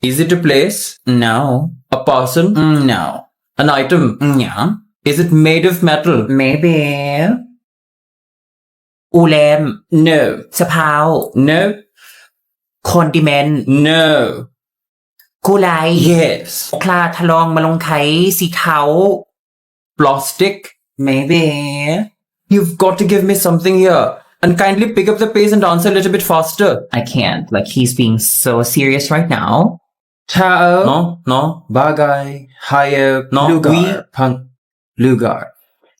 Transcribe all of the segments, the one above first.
Is it a place? No. A person? No. An item? Yeah. Is it made of metal? Maybe. Ulem? No. Sapao? No. Condiment? No. Kulay? Yes. คลาทะลองมาลงไขสีเทา Plastic? Maybe. You've got to give me something here. And kindly pick up the pace and answer a little bit faster. I can't. Like, he's being so serious right now. Tao? No. Bagay. Hayop. No. Lugar. Lugar.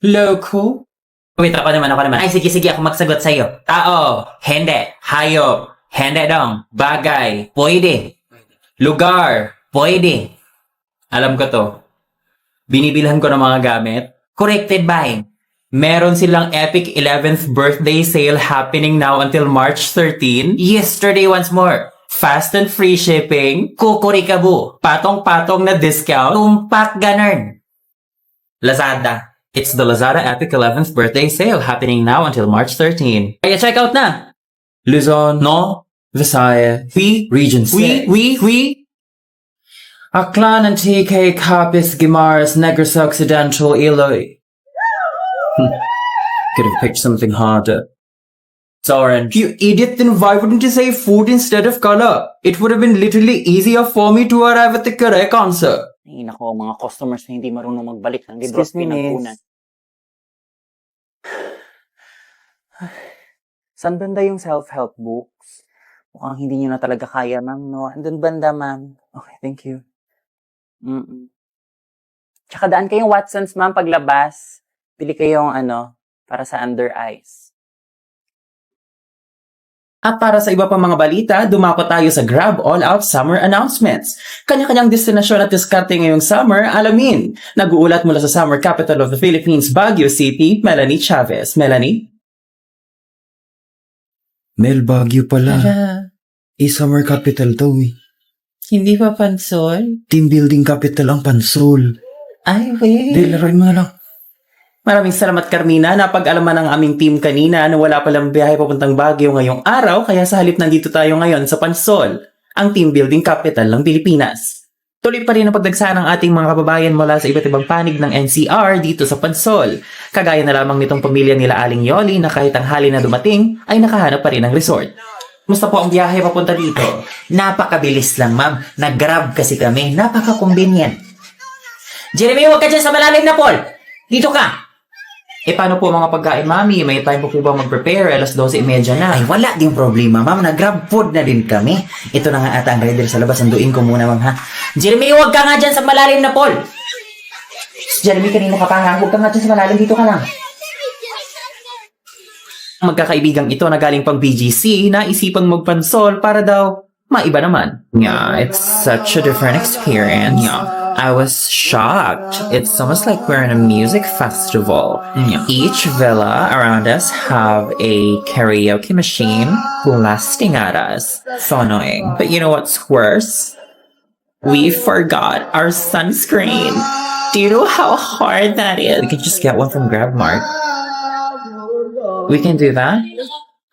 Local. Wait, ako naman. Ay, sige, ako magsagot sa'yo. Tao. Hindi. Hayop. Hindi dong. Bagay. Pwede. Lugar. Pwede. Alam ko to. Binibilhan ko ng mga gamit. Corrected by. Meron silang epic 11th birthday sale happening now until March 13. Yesterday once more. Fast and free shipping. Kukurikabu. Patong-patong na discount. Tumpak ganun. Lazada. It's the Lazada Epic 11th birthday sale happening now until March 13. Kaya check out na. Luzon. No. Visayas. Regency. We. Aklan and TK Capiz Guimaras Negros Occidental Iloy. Could have picked something harder. It's orange. You idiot, then why wouldn't you say food instead of color? It would have been literally easier for me to arrive at the correct answer. Ay, nako, mga customers na hindi marunong magbalik ng libros pinagkunan. Saan banda yung self-help books? Mukhang hindi nyo na talaga kaya, ma'am, no? Andun banda, ma'am. Okay, thank you. Tsaka daan kayong Watsons, ma'am, paglabas. Pili kayong, para sa under eyes. At para sa iba pang mga balita, dumako tayo sa Grab All Out Summer Announcements. Kanya-kanyang destinasyon at diskarte ngayong summer, alamin. Nag-uulat mula sa Summer Capital of the Philippines, Baguio City, Melanie Chavez. Melanie? Mel, Baguio pala. Summer capital to eh. Hindi pa Pansol? Team building capital ang Pansol. Ay, wait. Di, laruin mo na lang. Maraming salamat, Carmina. Napag-alaman ng aming team kanina na wala palang biyahe papuntang Baguio ngayong araw, kaya sa halip nandito tayo ngayon sa Pansol, ang team building capital ng Pilipinas. Tuloy pa rin ang pagdagsaan ng ating mga kababayan mula sa iba't ibang panig ng NCR dito sa Pansol. Kagaya na lamang nitong pamilya nila Aling Yoli na kahit ang hali na dumating ay nakahanap pa rin ng resort. Musta po ang biyahe papunta dito? Napakabilis lang, ma'am. Nag-grab kasi kami. Napaka-convenient. Jeremy, huwag ka dyan sa malalim na pool! Dito ka! Paano po mga pagkain, mami? May time po ba mag-prepare? Alas 12:30 na. Ay, wala din problema, ma'am. Nag-grab food na din kami. Ito na nga ata ang rider sa labas. Sanduin ko muna, ma'am, ha? Jeremy, huwag ka nga dyan sa malalim na pool! Jeremy, kanina ka pa nga. Huwag ka nga dyan sa malalim. Dito ka lang. Magkakaibigang ito na galing pang BGC na isipang magpansol para daw maiba naman. Yeah, it's such a different experience. Yeah. I was shocked. It's almost like we're in a music festival. Yeah. Each villa around us have a karaoke machine blasting at us. So annoying. But you know what's worse? We forgot our sunscreen. Do you know how hard that is? We can just get one from GrabMart. We can do that?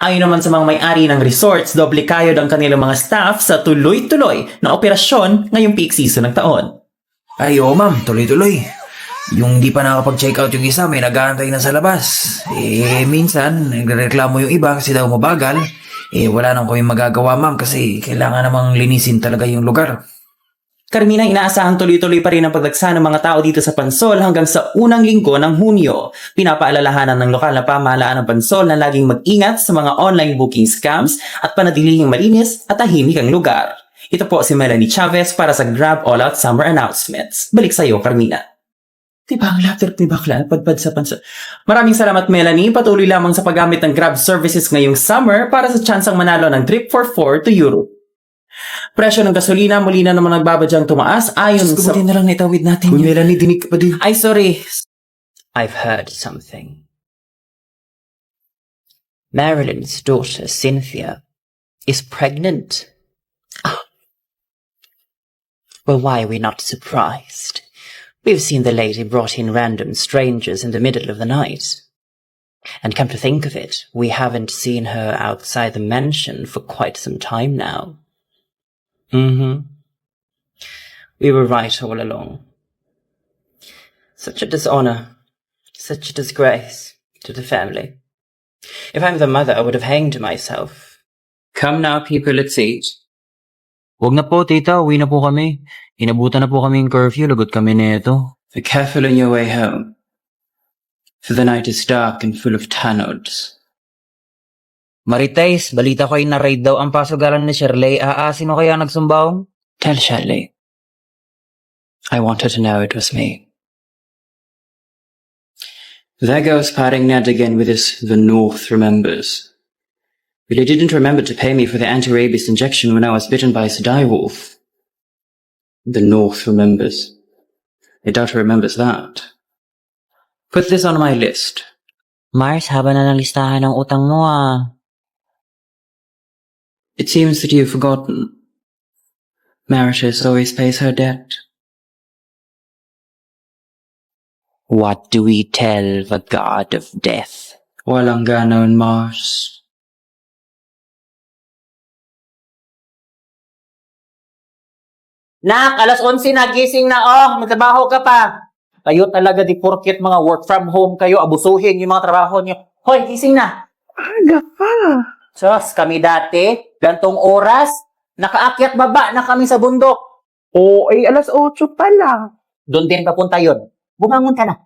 Ayon naman sa mga may-ari ng resorts, doble kayod ang kanilang mga staff sa tuloy-tuloy na operasyon ngayong peak season ng taon. Ay, oo ma'am, tuloy-tuloy. Yung di pa nakapag-check out yung isa, may nag-aantay na sa labas. Minsan, nagreklamo yung iba kasi daw mabagal. Wala nang kami magagawa ma'am kasi kailangan namang linisin talaga yung lugar. Carmina, inaasahang tuloy-tuloy pa rin ang pagdagsa ng mga tao dito sa Pansol hanggang sa unang linggo ng Hunyo. Pinapaalalahanan ng lokal na pamahalaan ng Pansol na laging mag-ingat sa mga online booking scams at panatiling malinis at tahimik ang lugar. Ito po si Melanie Chavez para sa Grab All Out Summer Announcements. Balik sa iyo, Carmina. Diba ang laptop ni bakla padpad sa Pansol? Maraming salamat, Melanie. Patuloy lamang sa paggamit ng Grab services ngayong summer para sa tsansang manalo ng trip for 4 to Europe. Presyo ng gasolina muli na naman nagbabadyang tumaas ayon sa... Gumatin na lang naitawid natin yun. Melanie, dinig ka pa din. Ay, sorry. I've heard something. Marilyn's daughter, Cynthia, is pregnant. Well, why are we not surprised? We've seen the lady brought in random strangers in the middle of the night. And come to think of it, we haven't seen her outside the mansion for quite some time now. We were right all along. Such a dishonor, such a disgrace to the family. If I'm the mother, I would have hanged myself. Come now, people, let's eat. Huwag na po, tita. Uwi na po kami. Inabutan na po kami yung curfew. Lagot kami nito. Be careful on your way home, for the night is dark and full of tannods. Marites, balita ko ay na-raid daw ang pasugalan ni Shirley. Sino kaya nagsumbaong? Tell Shirley. I want her to know it was me. There goes Paring Ned again with his "the North remembers." But he didn't remember to pay me for the anti-rabies injection when I was bitten by a direwolf. The North remembers. I doubt he remembers that. Put this on my list. Mars, haba na ng listahan ng utang mo It seems that you've forgotten. Maritus always pays her debt. What do we tell the god of death? Walang ganon, Mars. Nak, alas 11 na, gising na, magtrabaho ka pa. Kayo talaga, di porket mga work from home kayo, abusuhin yung mga trabaho niyo. Hoy, gising na. Aga pa. Sos, kami dati, gantong oras, nakaakyat baba na kami sa bundok. Oo, ay alas 8 pa lang. Doon din papunta yun. Bumangon ka na.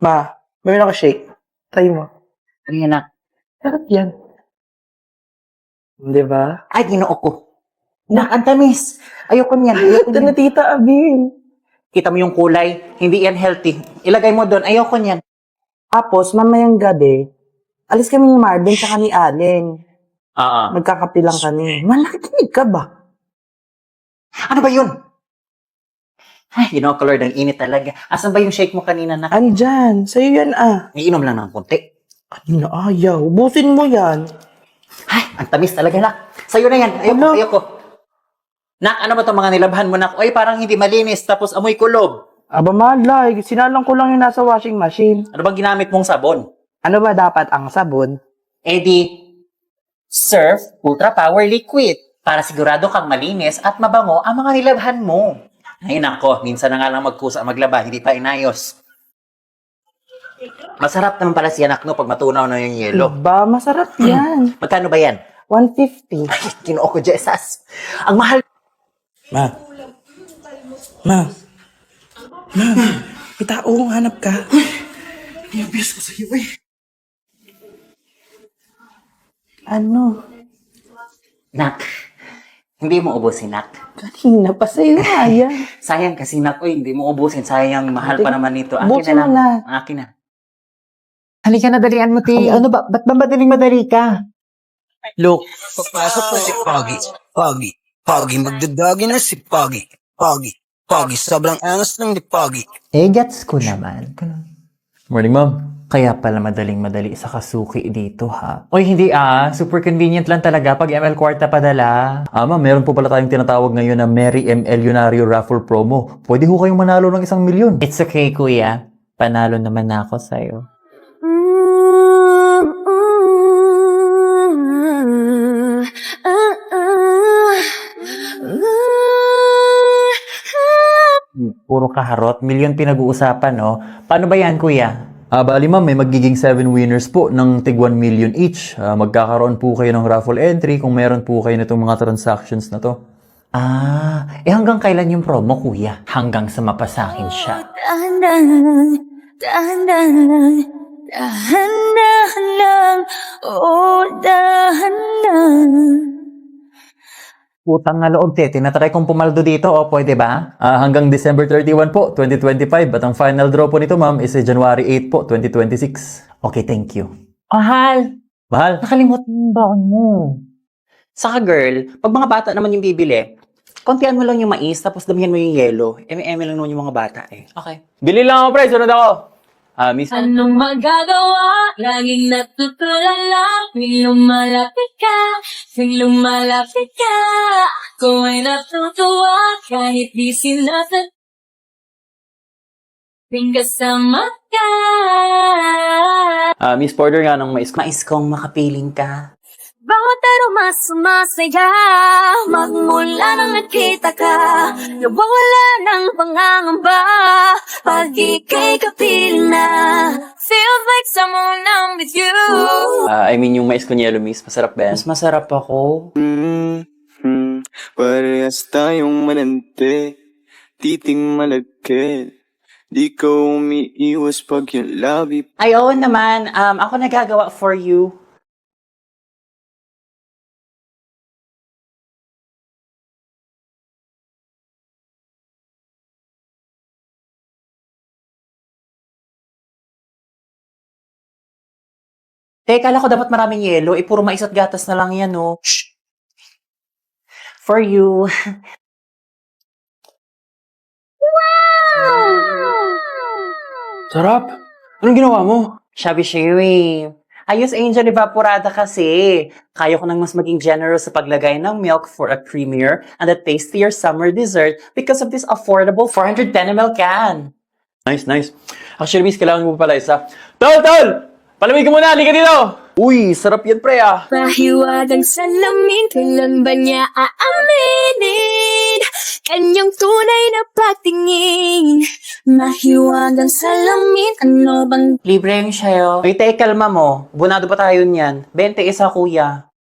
Ma, may ako shake. Tayo mo. Ano yan, nak? Sarap yan. Di ba? Ay, ginoo ko. Nak, ang tamis. Ayoko niyan. Ayoko Ito na niyan. tita Abing. Kita mo yung kulay, hindi yan healthy. Ilagay mo doon. Ayoko niyan. Tapos, mamayang gabi, alis kami ni Marvin tsaka ni Allen. Magkakape lang kami. Malakinig ka ba? Ano ba yun? Ay, ginoo ko, Lord, ang init talaga. Asan ba yung shake mo kanina, nak? Andyan. Sa'yo yan Iinom lang ng konti. Kanina ayaw. Ubusin mo yan. Ay, ang tamis talaga, nak. Sa'yo na yan. Ano? Ayoko. Nak, ano ba itong mga nilabhan mo, nak? Oy, parang hindi malinis, tapos amoy kulob. Aba malay, sinalang ko lang yung nasa washing machine. Ano bang ginamit mong sabon? Ano ba dapat ang sabon? Surf Ultra Power Liquid para sigurado kang malinis at mabango ang mga nilabhan mo. Ay nako, minsan na nga lang magkusa maglaba, hindi pa inayos. Masarap naman pala si anak no pag matunaw na yung yelo. Ba, masarap yan. Magkano ba yan? 150. Ay, kinoo ko, Jesus. Ang mahal. Ma. Kita, hanap ka. Niyabis ko sa'yo eh. Ano? Nak, hindi mo ubusin, nak. Kanina pa sa'yo yan. Sayang kasi, nak. Uy, hindi mo ubusin. Sayang, mahal pa naman nito. Ubusin Akin mo na lang. na. Akin na. Halika na, dalian mo, ti. Ano ba? Ba't ba madali ka? Look, papasok na si Poggy. Poggy, magdadagi na si Poggy. Poggy, sobrang angas lang ni Poggy. Gets ko naman. Morning, ma'am. Kaya pala madaling-madali sa kasuki dito, ha? Oy, hindi super convenient lang talaga pag ML Kwarta padala. Ma'am, meron po pala tayong tinatawag ngayon na Merry ML Lunario Raffle Promo. Pwede ho kayong manalo ng 1 milyon. It's okay, kuya. Panalo naman na ako sa'yo. Puro kaharot. Milyon pinag-uusapan, no? Paano ba yan, kuya? Bali ma'am, may magiging 7 winners po ng tig 1 million each. Magkakaroon po kayo ng raffle entry kung meron po kayo nitong mga transactions na to. Hanggang kailan yung promo, kuya? Hanggang sa mapasakin siya. Dahan-dahan lang, dahan-dahan. Utang na loob, te. Tinatry kong pumaldo dito, pwede ba? Hanggang December 31 po, 2025. At ang final draw po nito ma'am is January 8 po, 2026. Okay, thank you. Mahal! Nakalimutan mo ba mo? Saka girl, pag mga bata naman yung bibili, kontian mo lang yung mais, tapos damihan mo yung yelo. Eme-eme lang naman yung mga bata eh. Okay. Bili lang ako, pre. Sunod ako. Miss. Anong magagawa? Laging natutulala. Tuwing lumalapit ka. Kung ay natutuwa, kahit di sinatan. Kasama ka. Miss, order nga ng mais. Mais kong makapiling ka. Bawat aroma sumasaya Magmula nang nakita ka Nawawala ng pangangamba Pag ika'y kapiling na Feels like someone I'm with you I mean, yung mais con yelo, miss. Masarap ba yan? Mas masarap ako. Parehas tayong manante, titing malagkit. Di ka umiiwas pag yung labi. Ay, oo naman. Ako nagagawa for you. Teka, akala ko dapat maraming yelo. Puro mais at gatas na lang yan, no? Shh. For you. Sarap! Anong ginawa mo? Shabi-shabi. Ayos, Angel Evaporada kasi. Kaya ko nang mas maging generous sa paglagay ng milk for a creamier and a tastier summer dessert because of this affordable 410 ml can. Nice, nice. Actually, miss, kailangan mo pala isa. Tol! Palamig ka muna! Halika dito! Uy, sarap yan, pre, ah! Mahiwagang salamin Kailan ba niya aaminin Kanyang tunay na pagtingin Mahiwagang salamin Ano bang Libre yung sayo. Uy, te, kalma mo. Bunado pa tayo niyan. 21, kuya.